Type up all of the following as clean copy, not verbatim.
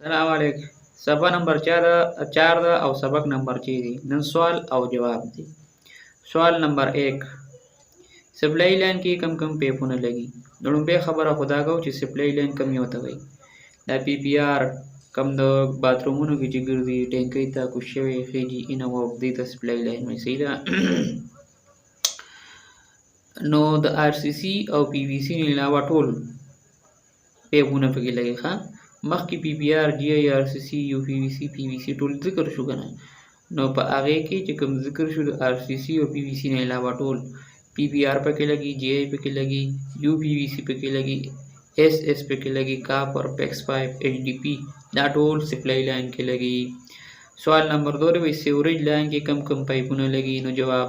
السلام علیکم. صفحه نمبر 4 ده او سبق نمبر 6 دی. نن سوال او جواب دی. سوال نمبر 1 سپلای لاین کې کم کم پیپونه لګي. لومبه خبره خدا کو چې سپلای لاین کم یو ته وي. دا پی پی آر کم د باترومونو کې چې ګرځي ټینکۍ ته کوشوي خېږي ان او دې ته سپلای لاین وي. صحیح ده. نو د آر سی سی او پی وی سی نه علاوه ټول پیپونه پکې لګي. ښه مخکې پی پی آر جی آی آر سی سی یو پی وی سی پی وی سی ټول ذکر شو کنه. نو په هغه کې چې کوم ذکر شو د آر سی سی او پی وی سی نه علاوه ټول پی پی آر پکې لګي، جی آی پکې لګي، یو پی وی سی پکې لګي، ایس ایس پکې لګي، کاپر، پیکس پایپ، ایچ ڈی پی دا ټول سپلای لاین کې لګي. سوال نمبر 2 دی سیوریج لاین کې کم کم پایپونه لګي. نو جواب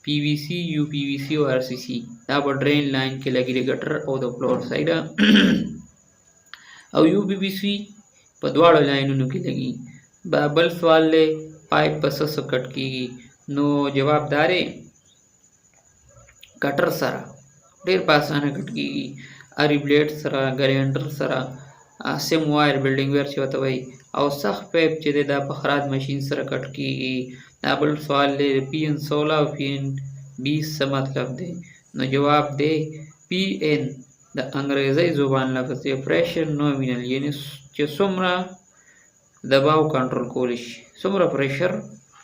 پی وی سی، یو پی وی سی او آر سی سی دا په ډرین لاین کې لګي د ګټر او د فلور سایډ او یو پی وی سی په دواړو لاینونو کې لګي. بل سوال له پایپ په څه کټ کیږي. نو جواب دارې کټر سره ډېر په اسانه کټ کیږي. اری بلیډ سره، ګرینډر سره، سیم وایر بلډینګ ویر چې وته وي او سخت پایپ چې د بخرات ماشین سره کټ کیږي. دا بل سوال له پی ان 16 او پی ان 20 څه مطلب دی. نو جواب دی پی ان د انګریزي زبان لفظ دی پریشر نومینل یعنی چې څومره دباو کنټرول کولی شي، څومره پریشر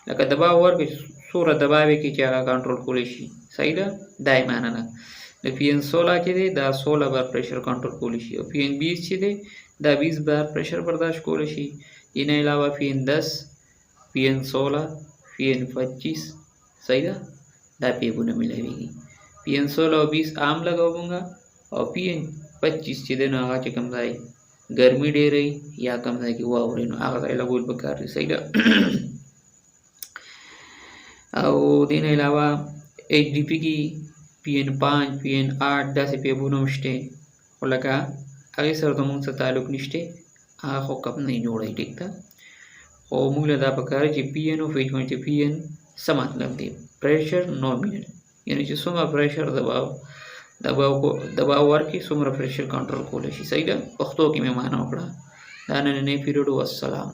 لکه دباو ورکړي څومره دباوي کې چې هغه کنټرول کولی شي. صحیح ده. دا یې معنی ده. د پی ان 16 چې دی دا 16 بار پریشر کنټرول کولی شي او پی ان 20 چې دی دا 20 بار پریشر برداشت کولی شي. دین علاوه پی ان 10، پی ان 16، پی ان 25 صحیح ده. دا پیپونه ملويږي. پی ان 16 او 20 عام لګوونګه او پی ان 25 چې دی نو هغه چې کوم ځای ګرمي ډېرې یا کم ځای کې واوري نو هغه ځای لګول پکار دي. صحیح ده. او دین علاوه ایچ ډي پی کې پی ان 5، پی ان 8 داسې پیپونه شته خو لکه هغې سره د مونږ څه تعلق نشته، هغه خو کم نه جوړوي. ټیک ده. خو موږ له دا پکار چې پی ان او فیج باندې پی ان څه مطلب دی پریشر نومینل یعنی چې څومره پریشر دباو ورکړي څومره پریشر کنټرول کولی شي. صحیح ده. پښتو کې مې معنا وکړه. دا نننی پیریډ. والسلام.